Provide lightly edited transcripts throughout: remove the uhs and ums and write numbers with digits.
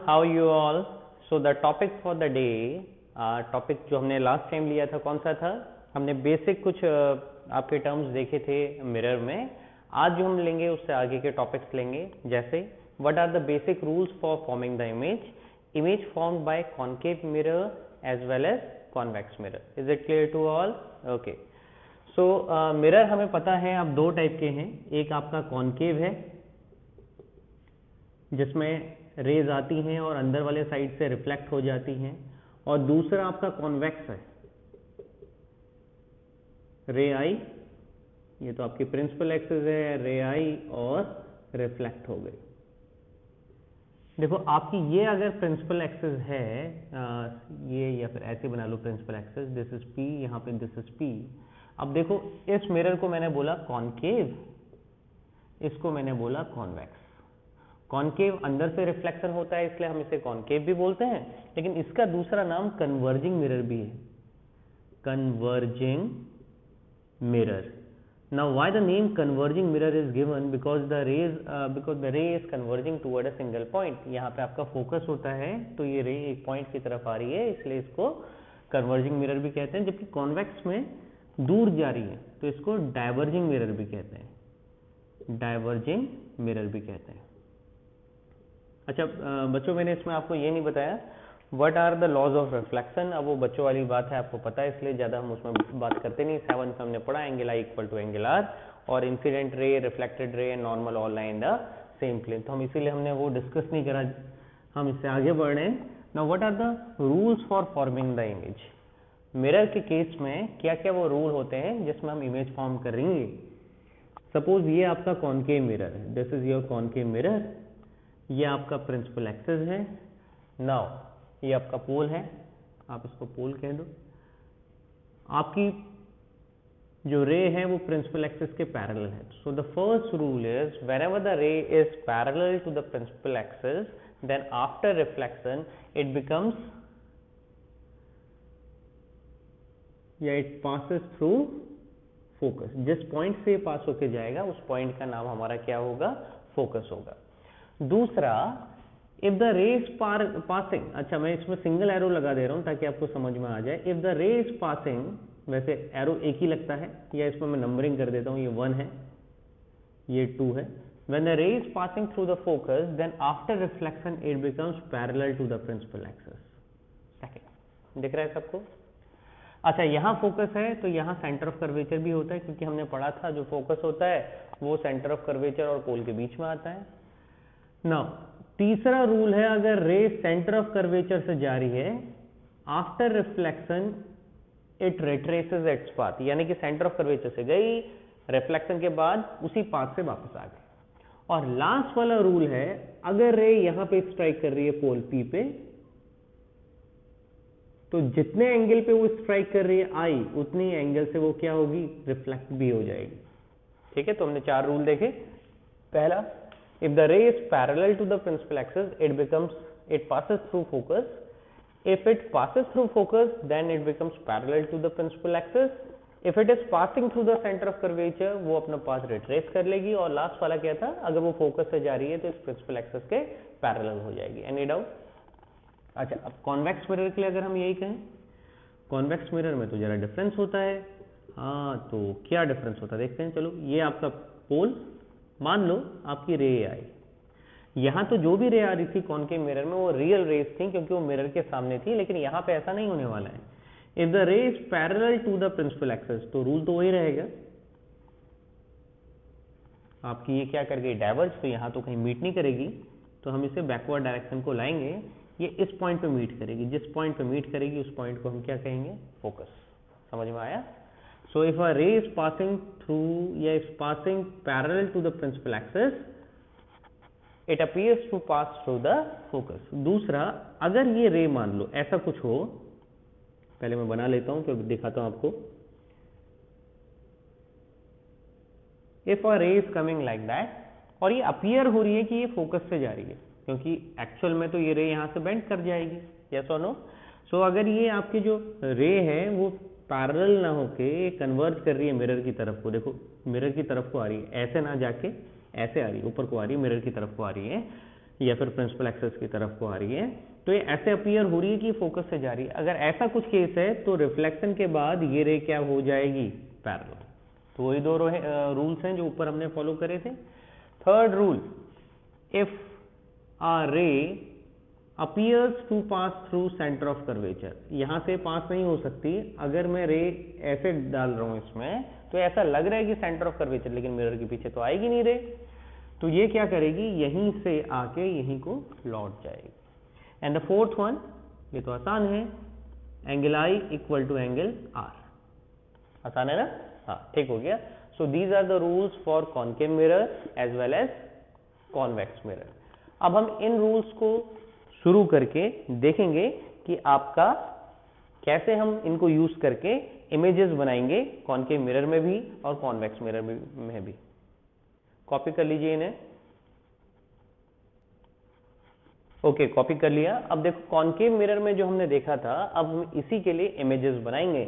how you all? So the topic for the day, topic जो हमने last time लिया था कौन सा था? हमने बेसिक कुछ आपके टर्म्स देखे थे मिरर में. आज जो हम लेंगे उससे आगे के टॉपिक्स लेंगे, जैसे what are the basic rules for forming the image formed by concave mirror as well as convex mirror. Is it clear to all? Okay. So mirror हमें पता है अब दो टाइप के हैं. एक आपका कॉन्केव है जिसमें रेज आती हैं और अंदर वाले साइड से रिफ्लेक्ट हो जाती हैं, और दूसरा आपका कॉन्वेक्स है, रे आई. ये तो आपकी प्रिंसिपल एक्सिस है, रे आई और रिफ्लेक्ट हो गई. देखो आपकी ये अगर प्रिंसिपल एक्सिस है, ये या फिर ऐसे बना लो principal axis, this is P, यहाँ पे दिस इज पी. अब देखो इस मिरर को मैंने बोला कॉन्केव, इसको मैंने बोला कॉन्वेक्स. कॉन्केव अंदर से रिफ्लेक्शन होता है इसलिए हम इसे कॉन्केव भी बोलते हैं, लेकिन इसका दूसरा नाम कन्वर्जिंग मिरर भी है, converging mirror. Now why the name converging mirror is given? Because the ray is converging toward a single point. यहाँ पे आपका फोकस होता है तो ये रे एक पॉइंट की तरफ आ रही है, इसलिए इसको कन्वर्जिंग मिरर भी कहते हैं. जबकि कॉन्वेक्स में दूर जा रही है तो इसको डाइवर्जिंग मिरर भी कहते हैं, डाइवर्जिंग मिरर भी कहते हैं. अच्छा बच्चों, मैंने इसमें आपको ये नहीं बताया what are the laws of reflection. अब वो बच्चों वाली बात है, आपको पता है, इसलिए ज़्यादा हम उसमें बात करते नहीं. 7 में हमने पढ़ा angle I equal to angle R, और incident ray, reflected ray and normal all lie in the same plane. तो हम इसीलिए हमने वो डिस्कस नहीं करा. हम इससे आगे बढ़ रहे हैं. Now what are the rules for forming the image? Mirror के केस में क्या क्या वो रूल होते हैं जिसमें हम इमेज फॉर्म करेंगे. सपोज ये आपका कॉन्केव मिरर है, this is your concave mirror. ये आपका प्रिंसिपल एक्सिस है. नाउ ये आपका पोल है, आप इसको पोल कह दो. आपकी जो रे है वो प्रिंसिपल एक्सिस के पैरेलल है. So the first rule is whenever the ray is parallel to the principal axis, then after reflection it becomes, या इट पासेस थ्रू फोकस. जिस पॉइंट से पास होके जाएगा उस पॉइंट का नाम हमारा क्या होगा? फोकस होगा. दूसरा, if the ray is passing, अच्छा मैं इसमें सिंगल एरो लगा दे रहा हूं ताकि आपको समझ में आ जाए. If the ray is passing, वैसे एरो एक ही लगता है, या इसमें मैं नंबरिंग कर देता हूं, ये 1 है, ये 2 है. When the ray is passing through the focus, then after reflection it becomes parallel to the principal axis. Second, दिख रहा है सबको? अच्छा, यहाँ फोकस है तो यहाँ सेंटर ऑफ कर्वेचर भी होता है, क्योंकि हमने पढ़ा था जो फोकस होता है वो सेंटर ऑफ कर्वेचर और पोल के बीच में आता है. नाउ तीसरा रूल है, अगर रे सेंटर ऑफ कर्वेचर से जा रही है, after reflection it retraces its path, यानी कि सेंटर ऑफ कर्वेचर से गई, रिफ्लेक्शन के बाद उसी पाथ से वापस आ गई. और लास्ट वाला रूल है, अगर रे यहां पे स्ट्राइक कर रही है पोल पी पे, तो जितने एंगल पे वो स्ट्राइक कर रही है आई, उतनी एंगल से वो क्या होगी? रिफ्लेक्ट भी हो जाएगी. ठीक है, तो हमने 4 रूल देखे. पहला, if the ray is parallel to the principal axis, it passes through focus. If it passes through focus, then it becomes parallel to the principal axis. If it is passing through the center of curvature, वो अपना path retrace कर लेगी. और last वाला क्या था, अगर वो फोकस से जा रही है तो इस प्रिंसिपल एक्सिस के पैरेलल हो जाएगी. Any doubt? अच्छा, अब कॉन्वेक्स मिरर के लिए अगर हम यही कहें, कॉन्वेक्स मिरर में तो जरा डिफरेंस होता है. हाँ, तो क्या डिफरेंस होता है देखते हैं. चलो, ये आपका पोल, मान लो आपकी रे आई, यहां तो जो भी रे आ रही थी कॉन्केव मिरर में वो रियल रेज थी क्योंकि वो मिरर के सामने थी, लेकिन यहां पे ऐसा नहीं होने वाला है. If the ray is parallel to the principal axis, तो रूल तो वही रहेगा, आपकी ये क्या कर गई? डाइवर्ज. तो यहां तो कहीं मीट नहीं करेगी, तो हम इसे बैकवर्ड डायरेक्शन को लाएंगे. ये इस पॉइंट पे मीट करेगी, जिस पॉइंट पे मीट करेगी उस पॉइंट को हम क्या कहेंगे? फोकस. समझ में आया? So if a ray is passing through, is passing parallel to the principal axis, it appears to pass through the focus. दूसरा, अगर ये रे मान लो ऐसा कुछ हो, पहले मैं बना लेता हूं फिर दिखाता हूं आपको. If a ray is coming like that, और ये अपीयर हो रही है कि ये फोकस से जा रही है, क्योंकि एक्चुअल में तो ये रे यहां से बेंड कर जाएगी. यस और नो? सो अगर ये आपकी जो रे है वो पैरेलल ना होके कन्वर्ज कर रही है मिरर की तरफ को, देखो मिरर की तरफ को आ रही है, ऐसे ना जाके ऐसे आ रही है, ऊपर को आ रही है, मिरर की तरफ को आ रही है, या फिर प्रिंसिपल एक्सिस की तरफ को आ रही है, तो ये ऐसे अपीयर हो रही है कि फोकस से जा रही है। अगर ऐसा कुछ केस है तो रिफ्लेक्शन के बाद ये रे क्या हो जाएगी, पैरेलल। तो वही दो रूल्स हैं जो ऊपर हमने फॉलो करे थे। Third rule, if a ray appears to pass through centre of curvature, यहां से पास नहीं हो सकती। अगर मैं रे ऐसे डाल रहा हूं इसमें, तो ऐसा लग रहा है कि सेंटर ऑफ कर्वेचर, लेकिन मिरर के पीछे तो आएगी नहीं रे, तो ये क्या करेगी, यहीं से आके यहीं को लौट जाएगी। एंड द फोर्थ वन, ये तो आसान है, angle I equal to angle R. आसान है ना, हाँ ठीक हो गया। So these are the rules for concave mirror as well as convex mirror. अब हम इन रूल्स को शुरू करके देखेंगे कि आपका कैसे हम इनको यूज करके इमेजेस बनाएंगे कॉनकेव मिरर में भी और कॉन्वेक्स मिरर में भी। कॉपी कर लीजिए इन्हें। ओके, कॉपी कर लिया। अब देखो कॉनकेव मिरर में जो हमने देखा था, अब हम इसी के लिए इमेजेस बनाएंगे।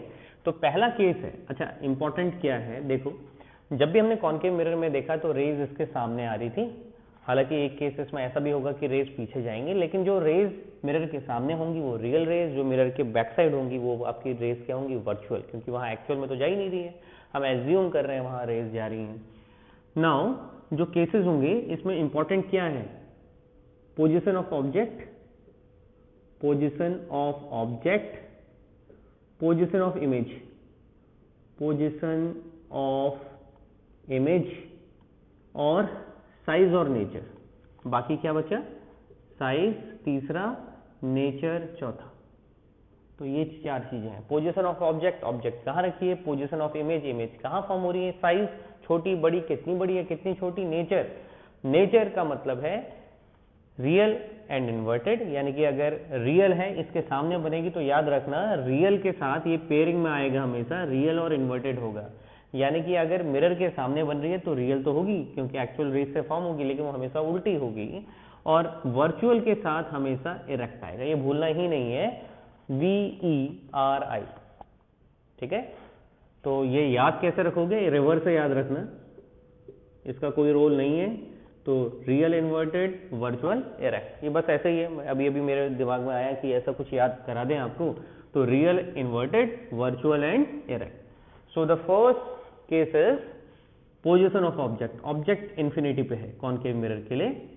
तो पहला केस है, अच्छा इंपॉर्टेंट क्या है, देखो जब भी हमने कॉनकेव मिरर में देखा तो रेज इसके सामने आ रही थी। हालांकि एक केस इसमें ऐसा भी होगा कि रेज पीछे जाएंगे, लेकिन जो रेज मिरर के सामने होंगी वो रियल रेज, जो मिरर के बैक साइड होंगी वो आपकी रेज क्या होंगी, वर्चुअल, क्योंकि वहां एक्चुअल में तो जा ही नहीं रही है, हम एज्यूम कर रहे हैं वहां रेज जा रही हैं। नाउ जो केसेस होंगे इसमें इंपॉर्टेंट क्या है, position of object, position of object, position of image, position of image और साइज और नेचर। बाकी क्या बचा, साइज तीसरा, नेचर चौथा। तो ये चार चीजें हैं। पोजीशन ऑफ ऑब्जेक्ट, ऑब्जेक्ट कहाँ रखी है, पोजीशन ऑफ इमेज, इमेज कहाँ फॉर्म हो रही है, साइज छोटी बड़ी, कितनी बड़ी है कितनी छोटी, नेचर, नेचर का मतलब है रियल एंड इन्वर्टेड, यानी कि अगर रियल है इसके सामने बनेगी तो याद रखना रियल के साथ ये पेयरिंग में आएगा, हमेशा रियल और इन्वर्टेड होगा। यानी कि अगर मिरर के सामने बन रही है तो रियल तो होगी क्योंकि एक्चुअल रेज से फॉर्म होगी, लेकिन वो हमेशा उल्टी होगी, और वर्चुअल के साथ हमेशा इरेक्ट आएगा, ये भूलना ही नहीं है, VERI, ठीक है। तो ये याद कैसे रखोगे, रिवर्स से याद रखना, इसका कोई रोल नहीं है। तो रियल इन्वर्टेड, वर्चुअल इरेक्ट, ये बस ऐसे ही है, अभी अभी मेरे दिमाग में आया कि ऐसा कुछ याद करा दें आपको। तो real inverted, virtual and erect. So the first case is position of object, object infinity पे है कॉनकेव मिरर के लिए,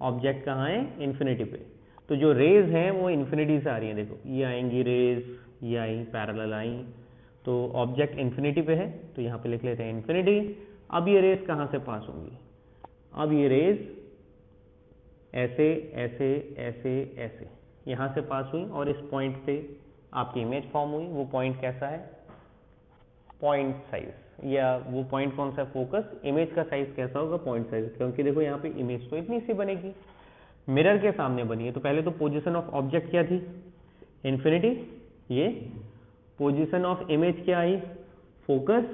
ऑब्जेक्ट कहाँ है, इन्फिनिटी पे। तो जो रेज हैं वो इन्फिनिटी से आ रही है, देखो ये आएंगी रेज, ये आई पैरेलल आई, तो ऑब्जेक्ट इन्फिनिटी पे है, तो यहाँ पे लिख लेते हैं इन्फिनिटी। अब ये रेज कहाँ से पास होंगी, अब ये रेज ऐसे ऐसे ऐसे ऐसे यहां से पास हुई और इस पॉइंट पे आपकी इमेज फॉर्म हुई। वो पॉइंट कैसा है, पॉइंट साइज, या वो पॉइंट कौन सा, फोकस, इमेज का साइज कैसा होगा, पॉइंट साइज, क्योंकि देखो यहाँ पे इमेज तो इतनी सी बनेगी, मिरर के सामने बनी है। तो पहले तो पोजीशन ऑफ ऑब्जेक्ट क्या थी, इन्फिनिटी, ये पोजीशन ऑफ इमेज क्या आई, फोकस।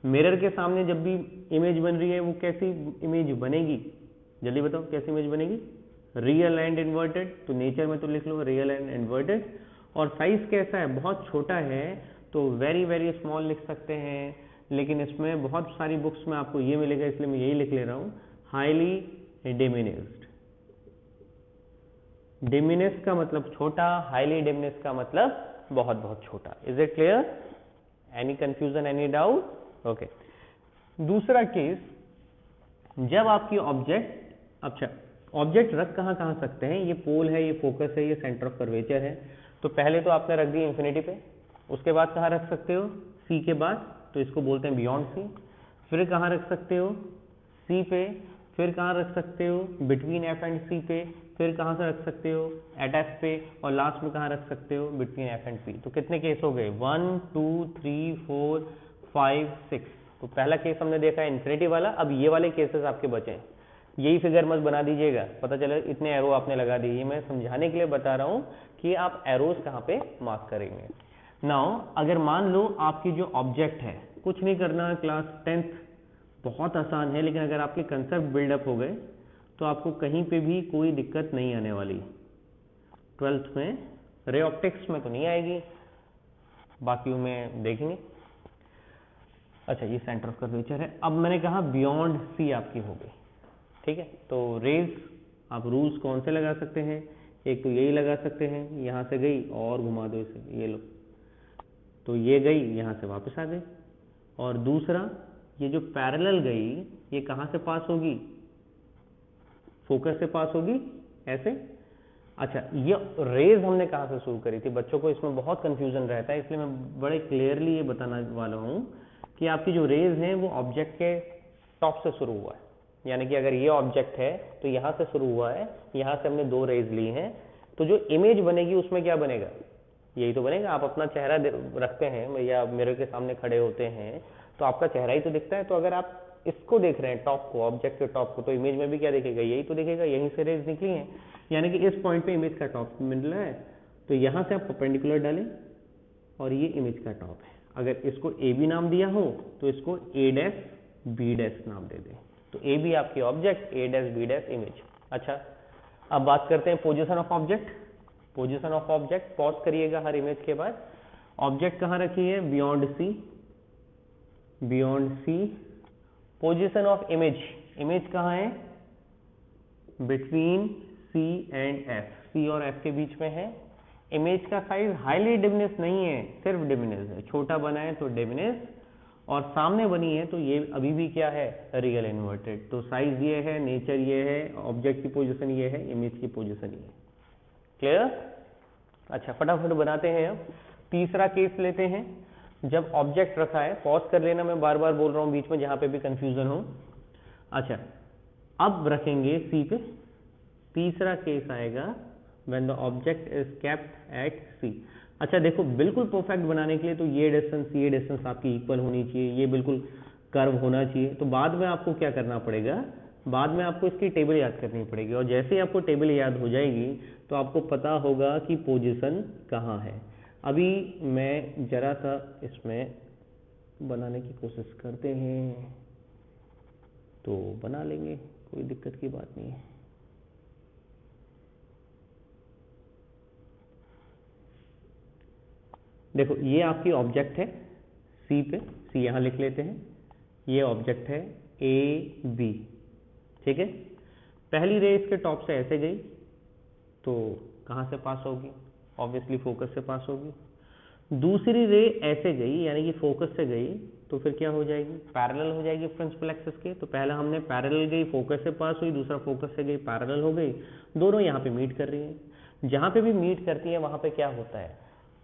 मिरर के सामने जब भी इमेज बन रही है वो कैसी इमेज बनेगी, जल्दी बताओ कैसी इमेज बनेगी, रियल एंड इन्वर्टेड, तो नेचर में तो लिख लो रियल एंड इन्वर्टेड। और साइज कैसा है, बहुत छोटा है, तो वेरी वेरी स्मॉल लिख सकते हैं, लेकिन इसमें बहुत सारी बुक्स में आपको ये मिलेगा, इसलिए मैं यही लिख ले रहा हूँ, हाईली डिमिनिस्ड। डिमिनिस्ड का मतलब छोटा, हाईली डिमिनिस्ड का मतलब बहुत बहुत छोटा। Is it clear, any confusion, any doubt, okay. दूसरा केस, जब आपकी ऑब्जेक्ट, अच्छा ऑब्जेक्ट रख कहाँ कहाँ सकते हैं, ये पोल है, ये फोकस है, ये सेंटर ऑफ कर्वेचर है, तो पहले तो आपने रख दी इन्फिनिटी पे, उसके बाद कहाँ रख सकते हो, सी के बाद, तो इसको बोलते हैं बियॉन्ड सी। फिर कहाँ रख सकते हो, सी पे, फिर कहाँ रख सकते हो, बिटवीन एफ एंड सी पे, फिर कहाँ से रख सकते हो, एट एफ पे, और लास्ट में कहाँ रख सकते हो, बिटवीन एफ एंड पी। तो कितने केस हो गए, 1 2 3 4 5 6। तो पहला केस हमने देखा है इन्फिनिटी वाला। अब ये वाले केसेस आपके बचे हैं, यही फिगर मत बना दीजिएगा, पता चले इतने एरो आपने लगा दिए, ये मैं समझाने के लिए बता रहा हूँ कि आप एरोज कहाँ पे मार्क करेंगे। नाउ अगर मान लो आपकी जो ऑब्जेक्ट है, कुछ नहीं करना, क्लास 10th बहुत आसान है, लेकिन अगर आपके कंसेप्ट बिल्डअप हो गए तो आपको कहीं पे भी कोई दिक्कत नहीं आने वाली। 12th में रे ऑप्टिक्स में तो नहीं आएगी, बाकी में देखेंगे। अच्छा ये सेंटर ऑफ कर्वेचर है। अब मैंने कहा बियॉन्ड सी आपकी हो गई, ठीक है। तो रेज आप रूल्स कौन से लगा सकते हैं, एक तो यही लगा सकते हैं, यहाँ से गई और घुमा दो इसे, ये लो, तो ये गई यहाँ से वापस आ गई। और दूसरा ये जो पैरेलल गई ये कहाँ से पास होगी, फोकस से पास होगी, ऐसे। अच्छा, ये रेज हमने कहाँ से शुरू करी थी, बच्चों को इसमें बहुत कंफ्यूजन रहता है, इसलिए मैं बड़े क्लियरली ये बताना वाला हूँ कि आपकी जो रेज हैं वो ऑब्जेक्ट के टॉप से शुरू हुआ है, यानी कि अगर ये ऑब्जेक्ट है तो यहाँ से शुरू हुआ है, यहाँ से हमने 2 रेज ली हैं, तो जो इमेज बनेगी उसमें क्या बनेगा, यही तो बनेगा। आप अपना चेहरा रखते हैं या मिरर के सामने खड़े होते हैं तो आपका चेहरा ही तो दिखता है, तो अगर आप इसको देख रहे हैं टॉप को, ऑब्जेक्ट के टॉप को, तो इमेज में भी क्या दिखेगा, यही तो दिखेगा, यहीं से रेज निकली है, यानी कि इस पॉइंट पे इमेज का टॉप मिल रहा है, तो यहाँ से आप परपेंडिकुलर डालें और ये इमेज का टॉप है। अगर इसको ए बी नाम दिया हो तो इसको ए डैश बी डैश नाम दे दें, तो ए बी आपकी object, A dash B dash image. अच्छा, अब बात करते हैं position of object. Position of object, pause करिएगा हर इमेज के बाद। ऑब्जेक्ट कहाँ रखी है, beyond C, beyond C. Position of image, image कहाँ है, between C and F, C और एफ के बीच में है। इमेज का साइज हाईली डिमिनिश नहीं है, सिर्फ डिमिनिश है, छोटा बना है तो डिमिनिश, और सामने बनी है तो ये अभी भी क्या है, रियल इन्वर्टेड। तो साइज ये है, नेचर ये है, ऑब्जेक्ट की पोजीशन ये है, इमेज की पोजीशन ये है। क्लियर? अच्छा, फटाफट बनाते हैं। अब तीसरा केस लेते हैं, जब ऑब्जेक्ट रखा है, पॉज कर लेना, मैं बार बार बोल रहा हूं बीच में जहां पे भी कंफ्यूजन हो। अच्छा, अब रखेंगे सी पे। तीसरा केस आएगा when the object is kept at C. अच्छा देखो, बिल्कुल परफेक्ट बनाने के लिए तो ये डिस्टेंस आपकी इक्वल होनी चाहिए, ये बिल्कुल कर्व होना चाहिए। तो बाद में आपको क्या करना पड़ेगा, बाद में आपको इसकी टेबल याद करनी पड़ेगी, और जैसे ही आपको टेबल याद हो जाएगी तो आपको पता होगा कि पोजीशन कहाँ है। अभी मैं जरा सा इसमें बनाने की कोशिश करते हैं, तो बना लेंगे, कोई दिक्कत की बात नहीं है। देखो, ये आपकी ऑब्जेक्ट है सी पे, सी यहाँ लिख लेते हैं, ये ऑब्जेक्ट है ए बी, ठीक है। पहली रे इसके टॉप से ऐसे गई तो कहाँ से पास होगी, ऑब्वियसली फोकस से पास होगी। दूसरी रे ऐसे गई, यानी कि फोकस से गई, तो फिर क्या हो जाएगी, पैरेलल हो जाएगी प्रिंसिपल एक्सिस के। तो पहला हमने पैरेलल गई, फोकस से पास हुई, दूसरा फोकस से गई, पैरेलल हो गई, दोनों यहाँ पे मीट कर रही हैं। जहाँ पे भी मीट करती है वहाँ पे क्या होता है,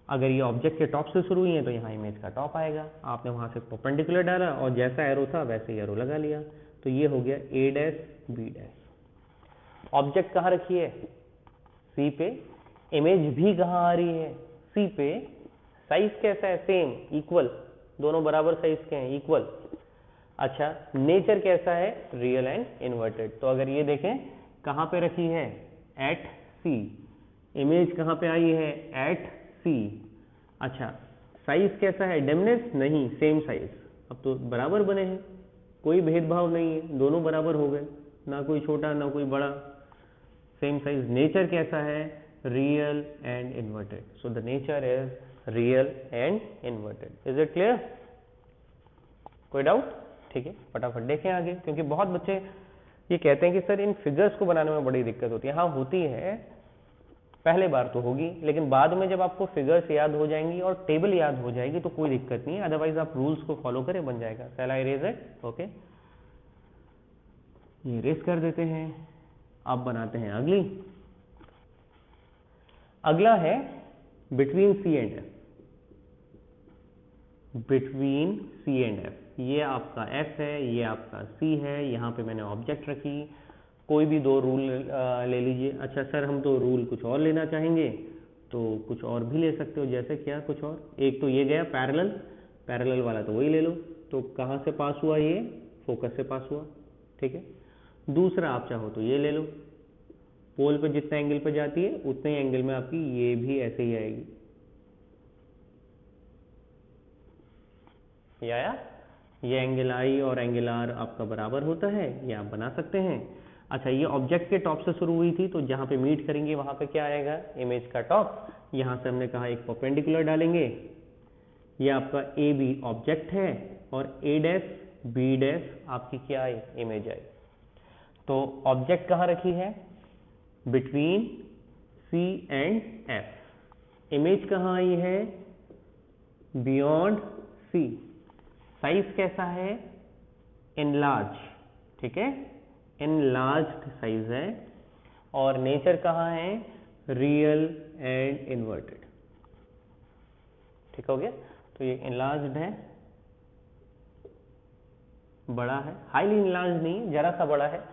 अगर ये ऑब्जेक्ट के टॉप से शुरू हुई है तो यहाँ इमेज का टॉप आएगा, आपने वहाँ से परपेंडिकुलर डाला और जैसा एरो था वैसे ही एरो लगा लिया, तो ये हो गया ए डैश बी डैश। ऑब्जेक्ट कहाँ रखी है, सी पे, इमेज भी कहाँ आ रही है, सी पे। साइज कैसा है, सेम, इक्वल, दोनों बराबर साइज के हैं, इक्वल। अच्छा, नेचर कैसा है, रियल एंड इन्वर्टेड। तो अगर ये देखें कहाँ पे रखी है, एट सी, इमेज कहाँ पे आई है, एट सी। अच्छा, साइज कैसा है, डिमिनिश नहीं, सेम साइज। अब तो बराबर बने हैं, कोई भेदभाव नहीं है, दोनों बराबर हो गए, ना कोई छोटा ना कोई बड़ा, सेम साइज। नेचर कैसा है, real and inverted. So the nature is real and inverted. Is it clear? कोई डाउट? ठीक है, फटाफट देखें आगे, क्योंकि बहुत बच्चे ये कहते हैं कि सर इन फिगर्स को बनाने में बड़ी दिक्कत होती है। हाँ होती है, पहले बार तो होगी, लेकिन बाद में जब आपको फिगर्स याद हो जाएंगी और टेबल याद हो जाएगी तो कोई दिक्कत नहीं है, अदरवाइज आप रूल्स को फॉलो करें, बन जाएगा। Shall I erase it? Okay, ये इरेज कर देते हैं। अब बनाते हैं अगली। अगला है between C and F, between C and F. ये आपका एफ है, ये आपका सी है, यहाँ पे मैंने ऑब्जेक्ट रखी, कोई भी 2 रूल ले लीजिए। अच्छा सर, हम तो रूल कुछ और लेना चाहेंगे, तो कुछ और भी ले सकते हो, जैसे क्या, कुछ और। एक तो ये गया पैरेलल, पैरेलल वाला तो वही ले लो। तो कहाँ से पास हुआ, ये फोकस से पास हुआ, ठीक है। दूसरा आप चाहो तो ये ले लो, पोल पे जितना एंगल पे जाती है उतने ही एंगल में आपकी ये भी ऐसे ही आएगी। ये आया, ये एंगल आई और एंगल आर आपका बराबर होता है, ये आप बना सकते हैं। अच्छा, ये ऑब्जेक्ट के टॉप से शुरू हुई थी, तो जहाँ पे मीट करेंगे वहाँ पे क्या आएगा, इमेज का टॉप। यहाँ से हमने कहा एक परपेंडिकुलर डालेंगे, ये आपका ए बी ऑब्जेक्ट है और ए डैश बी डैश आपकी क्या आई, इमेज आई। तो ऑब्जेक्ट कहाँ रखी है, between C and F. Image कहाँ आई है? बियॉन्ड सी। साइज कैसा है? एनलार्ज, ठीक है, एनलार्ज्ड साइज है। और नेचर कहाँ है? Real and inverted. ठीक हो गया? तो ये एनलार्ज्ड है, बड़ा है, हाईली एनलार्ज्ड नहीं, जरा सा बड़ा है,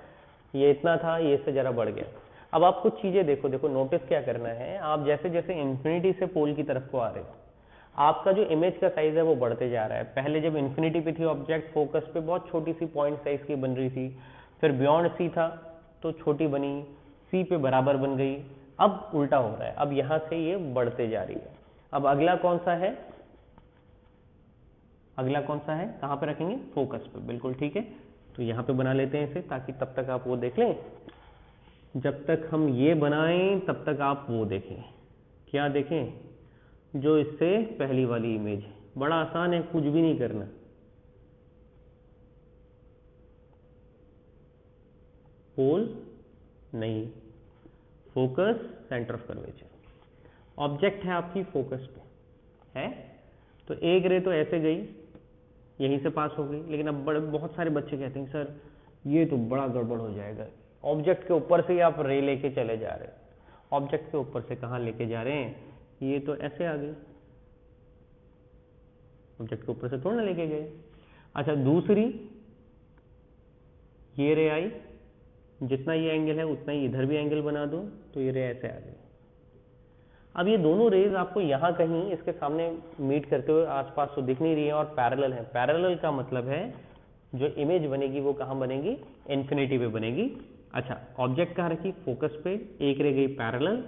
ये इतना था, ये इससे जरा बढ़ गया। अब आप कुछ चीजें देखो, देखो नोटिस क्या करना है, आप जैसे जैसे इंफिनिटी से पोल की तरफ को आ रहे हो, आपका जो इमेज का साइज है वो बढ़ते जा रहा है। पहले जब इन्फिनिटी पे थी ऑब्जेक्ट, फोकस पे बहुत छोटी सी पॉइंट साइज की बन रही थी, फिर बियॉन्ड सी था तो छोटी बनी, सी पे बराबर बन गई, अब उल्टा हो रहा है, अब यहां से ये बढ़ते जा रही है। अब अगला कौन सा है? अगला कौन सा है? कहां पे रखेंगे? फोकस पे, बिल्कुल ठीक है। तो यहां पे बना लेते हैं इसे, ताकि तब तक आप वो देख लें, जब तक हम ये बनाएं तब तक आप वो देखें। क्या देखें? जो इससे पहली वाली इमेज है। बड़ा आसान है, कुछ भी नहीं करना। पोल नहीं, focus, centre of curvature. Object है आपकी फोकस पे है, तो एक रे तो ऐसे गई, यहीं से पास हो गई, लेकिन अब बहुत सारे बच्चे कहते हैं सर ये तो बड़ा गड़बड़ हो जाएगा, ऑब्जेक्ट के ऊपर से ही आप रे लेके चले जा रहे हैं। ऑब्जेक्ट के ऊपर से कहाँ लेके जा रहे हैं? ये तो ऐसे आ गई, ऑब्जेक्ट के ऊपर से थोड़ा ना लेके गए। अच्छा, दूसरी ये रे आई, जितना ये एंगल है उतना ही इधर भी एंगल बना दो, तो ये रे ऐसे आ गई। अब ये दोनों रेज आपको यहाँ कहीं इसके सामने मीट करते हुए आसपास तो दिख नहीं रही है और पैरेलल है। पैरेलल का मतलब है जो इमेज बनेगी वो कहाँ बनेगी? इन्फिनिटी पे बनेगी। अच्छा, ऑब्जेक्ट कहाँ रखी? फोकस पे। एक रे गई पैरेलल,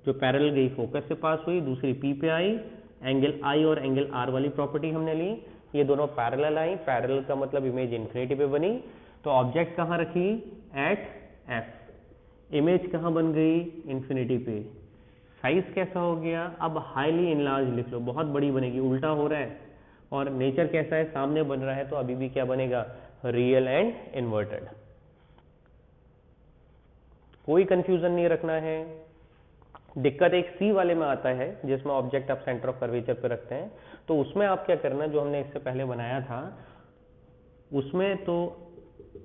जो पैरेलल गई फोकस से पास हुई, दूसरी पी पे आई, एंगल आई और एंगल आर वाली प्रॉपर्टी हमने ली, ये दोनों पैरेलल आई। पैरेलल का मतलब इमेज इन्फिनिटी पे बनी। तो ऑब्जेक्ट कहाँ रखी? Eight F. इमेज कहाँ बन गई? इन्फिनिटी पे। साइज कैसा हो गया? अब हाईली इनलार्ज लिख लो, बहुत बड़ी बनेगी, उल्टा हो रहा है। और नेचर कैसा है? सामने बन रहा है, तो अभी भी क्या बनेगा? Real and inverted. कोई कंफ्यूजन नहीं रखना है। दिक्कत एक सी वाले में आता है, जिसमें ऑब्जेक्ट आप सेंटर ऑफ कर्वेचर पे रखते हैं, तो उसमें आप क्या करना, जो हमने इससे पहले बनाया था उसमें, तो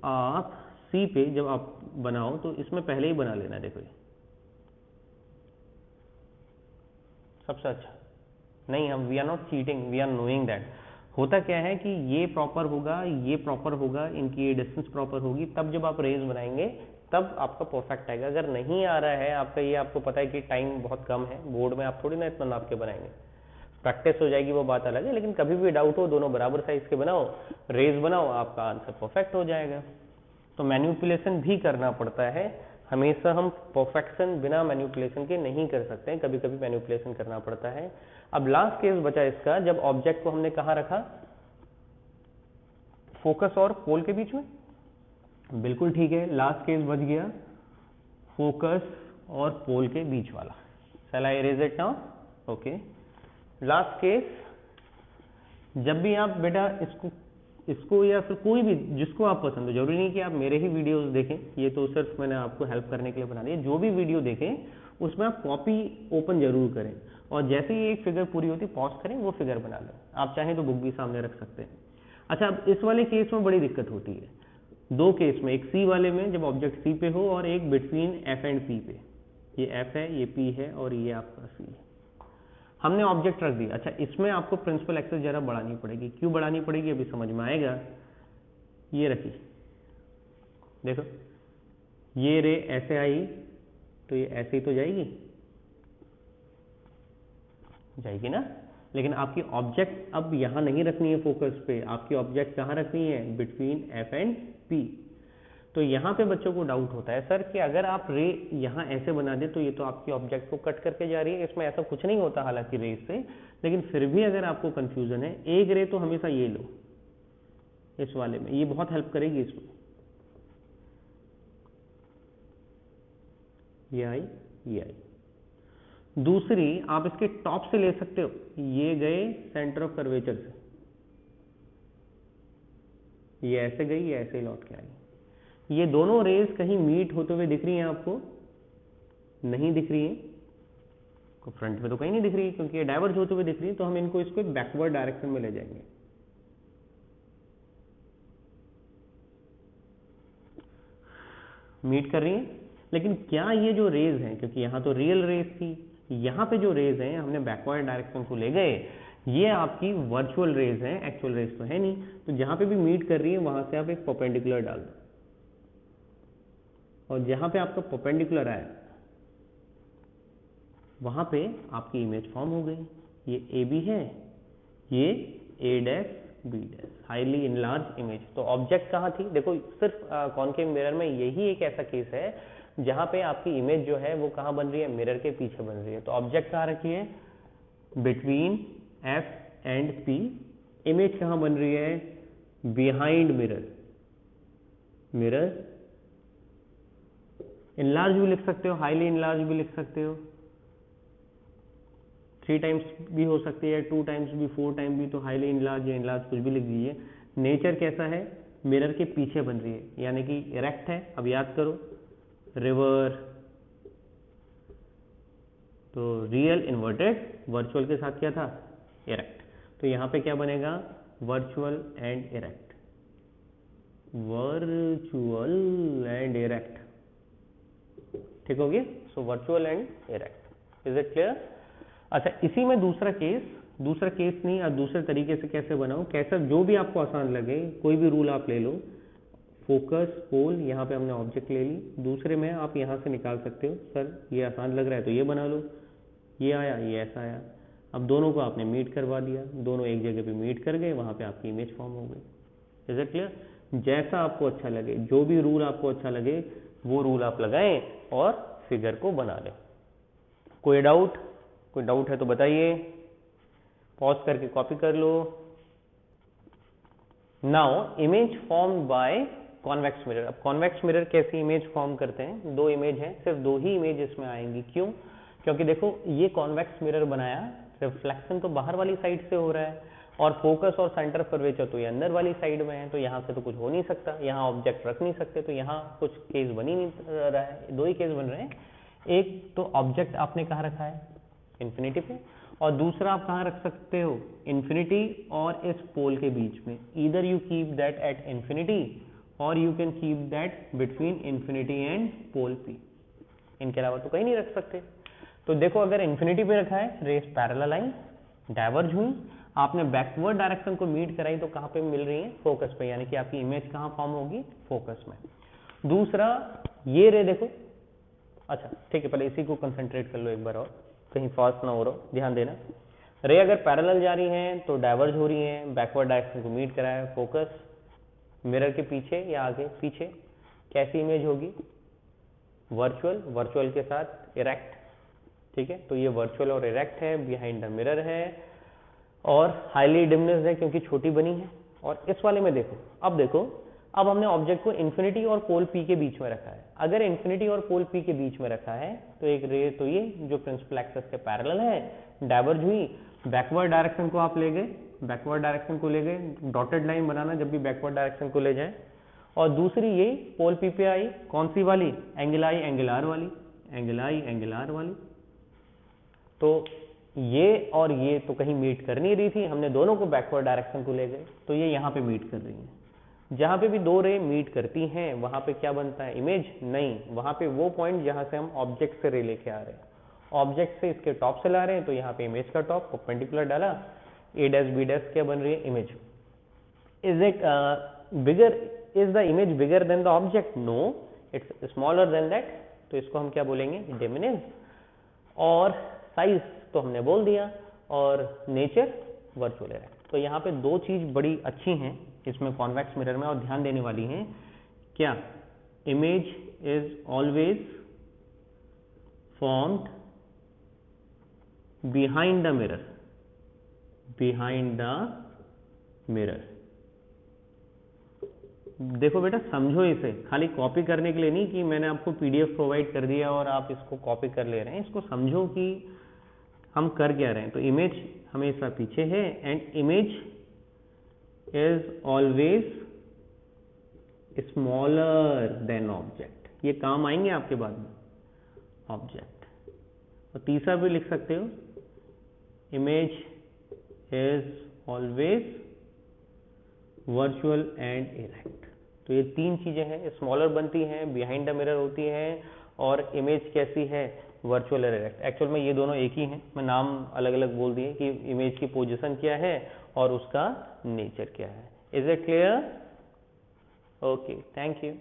आप सी पे जब आप बनाओ तो इसमें पहले ही बना लेना। देखो सबसे अच्छा नहीं, हम we are not cheating, we are knowing that. होता क्या है कि ये प्रॉपर होगा, ये प्रॉपर होगा, इनकी ये डिस्टेंस प्रॉपर होगी, तब जब आप रेज बनाएंगे तब आपका परफेक्ट आएगा। अगर नहीं आ रहा है आपका, ये आपको पता है कि टाइम बहुत कम है, बोर्ड में आप थोड़ी ना इतना नाप के बनाएंगे, प्रैक्टिस हो जाएगी वो बात अलग है, लेकिन कभी भी डाउट हो, दोनों बराबर साइज के बनाओ, रेज बनाओ, आपका आंसर परफेक्ट हो जाएगा। तो मैन्युपुलेशन भी करना पड़ता है, हमेशा हम परफेक्शन बिना मैन्युपुलेशन के नहीं कर सकते हैं, कभी कभी मैन्युपुलेशन करना पड़ता है। अब लास्ट केस बचा इसका, जब ऑब्जेक्ट को हमने कहाँ रखा? फोकस और पोल के बीच में। बिल्कुल ठीक है, लास्ट केस बच गया फोकस और पोल के बीच वाला। Shall I erase it now? Okay, last case, जब भी आप बेटा इसको या फिर कोई भी जिसको आप पसंद हो, जरूरी नहीं कि आप मेरे ही वीडियोस देखें, ये तो सिर्फ मैंने आपको हेल्प करने के लिए बना दिया। जो भी वीडियो देखें उसमें आप कॉपी ओपन जरूर करें, और जैसे ही एक फिगर पूरी होती पॉज करें, वो फिगर बना लें। आप चाहें तो बुक भी सामने रख सकते हैं। अच्छा, अब इस वाले केस में बड़ी दिक्कत होती है, दो केस में, एक सी वाले में जब ऑब्जेक्ट सी पे हो, और एक बिटवीन एफ एंड पी पे। ये एफ है, ये पी है, और ये आपका सी है। हमने ऑब्जेक्ट रख दिया। अच्छा, इसमें आपको प्रिंसिपल एक्सेस जरा बढ़ानी पड़ेगी। क्यों बढ़ानी पड़ेगी अभी समझ में आएगा। ये रखी, देखो ये रे ऐसे आई, तो ये ऐसे ही तो जाएगी, जाएगी ना। लेकिन आपकी ऑब्जेक्ट अब यहां नहीं रखनी है फोकस पे, आपकी ऑब्जेक्ट कहां रखनी है? Between F and P. तो यहाँ पे बच्चों को डाउट होता है सर कि अगर आप रे यहाँ ऐसे बना दे तो ये तो आपकी ऑब्जेक्ट को कट करके जा रही है, इसमें ऐसा कुछ नहीं होता हालांकि रे से, लेकिन फिर भी अगर आपको कंफ्यूजन है, एक रे तो हमेशा ये लो इस वाले में, ये बहुत हेल्प करेगी इसमें। ये आई, ये आई। दूसरी आप इसके टॉप से ले सकते हो, ये गए सेंटर ऑफ कर्वेचर से, ये ऐसे गई, ये ऐसे ही लौट के आई। ये दोनों रेज कहीं मीट होते हुए दिख रही हैं आपको? नहीं दिख रही है, फ्रंट में तो कहीं नहीं दिख रही है क्योंकि ये डाइवर्ज होते हुए दिख रही है, तो हम इनको इसको बैकवर्ड डायरेक्शन में ले जाएंगे। मीट कर रही है, लेकिन क्या ये जो रेज हैं, क्योंकि यहाँ तो रियल रेज थी, यहाँ पे जो रेज हैं हमने बैकवर्ड डायरेक्शन को ले गए, ये आपकी वर्चुअल रेज हैं, एक्चुअल रेज तो है नहीं। तो जहाँ पे भी मीट कर रही है वहां से आप एक परपेंडिकुलर डाल दो, और जहाँ पे आपका परपेंडिकुलर आया वहां पे आपकी इमेज फॉर्म हो गई। ये ए बी है, ये A dash B dash, highly enlarge image. तो ऑब्जेक्ट कहाँ थी, देखो सिर्फ कॉनकेव मिरर में यही एक ऐसा केस है जहाँ पे आपकी इमेज जो है वो कहाँ बन रही है, मिरर के पीछे बन रही है। तो ऑब्जेक्ट कहाँ रखी है, between F and P. Image कहाँ बन रही है, बिहाइंड मिरर। मिरर इनलार्ज भी लिख सकते हो, हाईली इनलार्ज भी लिख सकते हो, 3 टाइम्स भी हो सकती है, 2 टाइम्स भी, 4 टाइम भी, तो हाईली इनलार्ज या इनलार्ज कुछ भी लिख दीजिए। नेचर कैसा है, मिरर के पीछे बन रही है, यानी कि इरेक्ट है। अब याद करो, रिवर, तो रियल इन्वर्टेड, वर्चुअल के साथ क्या था, इरेक्ट। तो यहाँ पे क्या बनेगा, virtual and erect, virtual and erect, ठीक हो गया। So virtual and erect, is it clear. अच्छा, इसी में दूसरा केस नहीं, दूसरे तरीके से कैसे बनाऊं, कैसा जो भी आपको आसान लगे, कोई भी रूल आप ले लो। फोकस, पोल, यहाँ पे हमने ऑब्जेक्ट ले ली, दूसरे में आप यहाँ से निकाल सकते हो, सर ये आसान लग रहा है तो ये बना लो, ये आया, ये ऐसा आया। अब दोनों को आपने मीट करवा दिया, दोनों एक जगह पे मीट कर गए, वहाँ पे आपकी इमेज फॉर्म हो गई। Is it clear. जैसा आपको अच्छा लगे, जो भी रूल आपको अच्छा लगे वो रूल आप लगाएं और फिगर को बना लें। कोई डाउट है तो बताइए, पॉज करके कॉपी कर लो। Now image form by convex mirror. अब कॉन्वेक्स मिरर कैसी इमेज फॉर्म करते हैं, 2 इमेज है, सिर्फ 2 ही इमेज इसमें आएंगी। क्यों, क्योंकि देखो ये कॉन्वेक्स मिरर बनाया, रिफ्लेक्शन तो बाहर वाली साइड से हो रहा है और फोकस और सेंटर कर्वेचर तो ये अंदर वाली साइड में है, तो यहाँ से तो कुछ हो नहीं सकता, यहाँ ऑब्जेक्ट रख नहीं सकते, तो यहाँ कुछ केस बन ही नहीं रहा है। 2 ही केस बन रहे हैं, एक तो ऑब्जेक्ट आपने कहाँ रखा है, इन्फिनिटी पे, और दूसरा आप कहाँ रख सकते हो, इन्फिनिटी और इस पोल के बीच में। Either you keep that at infinity और you can keep that between infinity and pole P, इनके अलावा तो कहीं नहीं रख सकते। तो देखो अगर इन्फिनिटी पे रखा है, रेस पैरेलल आई, डाइवर्ज हुई, आपने बैकवर्ड डायरेक्शन को मीट कराई, तो कहाँ पे मिल रही है, फोकस पे, यानी कि आपकी इमेज कहाँ फॉर्म होगी, फोकस में। दूसरा ये रे देखो, अच्छा ठीक है, पहले इसी को कंसंट्रेट कर लो एक बार और, कहीं फास्ट ना हो रहा, ध्यान देना। रे अगर पैरेलल जा रही हैं तो डाइवर्ज हो रही हैं, बैकवर्ड डायरेक्शन को मीट कराया, फोकस मिरर के पीछे या आगे, पीछे। कैसी इमेज होगी, वर्चुअल के साथ इरेक्ट, ठीक है। तो ये वर्चुअल और इरेक्ट है, बिहाइंड द मिरर है और हाईली डिमनेस्ड है क्योंकि छोटी बनी है। और इस वाले में देखो, अब हमने ऑब्जेक्ट को इन्फिनिटी और पोल पी के बीच में रखा है। अगर इन्फिनिटी और पोल पी के बीच में रखा है तो एक रे, तो ये जो प्रिंसिपल एक्सिस के पैरेलल है, डाइवर्ज हुई, बैकवर्ड डायरेक्शन को आप ले गए, डॉटेड लाइन बनाना जब भी बैकवर्ड डायरेक्शन को ले जाए। और दूसरी ये पोल पी पे आई, कौन सी वाली, एंगल आई एंगुलर वाली। तो ये और ये तो कहीं मीट कर नहीं रही थी, हमने दोनों को बैकवर्ड डायरेक्शन को ले गए, तो ये यहाँ पे मीट कर रही हैं। जहाँ पे भी 2 रे मीट करती हैं वहाँ पे क्या बनता है, इमेज नहीं, वहाँ पे वो पॉइंट जहाँ से हम ऑब्जेक्ट से रे लेके आ रहे हैं, ऑब्जेक्ट से इसके टॉप से ला रहे हैं, तो यहाँ पे इमेज का टॉप परपेंडिकुलर डाला, ए डैश बी डैश क्या बन रही है, image. Is it bigger, is the image bigger than the object, no, it's smaller than that, तो इसको हम क्या बोलेंगे, डिमिनिश। और साइज तो हमने बोल दिया, और नेचर वर्चुअल है। तो यहाँ पे 2 चीज बड़ी अच्छी हैं इसमें कॉन्वेक्स मिरर में और ध्यान देने वाली हैं। क्या, image is always formed behind the mirror. देखो बेटा, समझो इसे, खाली कॉपी करने के लिए नहीं कि मैंने आपको पीडीएफ प्रोवाइड कर दिया और आप इसको कॉपी कर ले रहे हैं, इसको समझो कि हम कर क्या रहे हैं। तो इमेज हमेशा पीछे है and image is always smaller than object, ये काम आएंगे आपके बाद में। ऑब्जेक्ट। और तीसरा भी लिख सकते हो, image is always virtual and erect. तो ये तीन चीजें हैं, स्मॉलर बनती हैं, बिहाइंड द मिरर होती हैं, और इमेज कैसी है, वर्चुअल और इरेक्ट। एक्चुअल में ये दोनों एक ही हैं, मैं नाम अलग अलग बोल दिए कि इमेज की पोजीशन क्या है और उसका नेचर क्या है। Is it clear? Okay, thank you.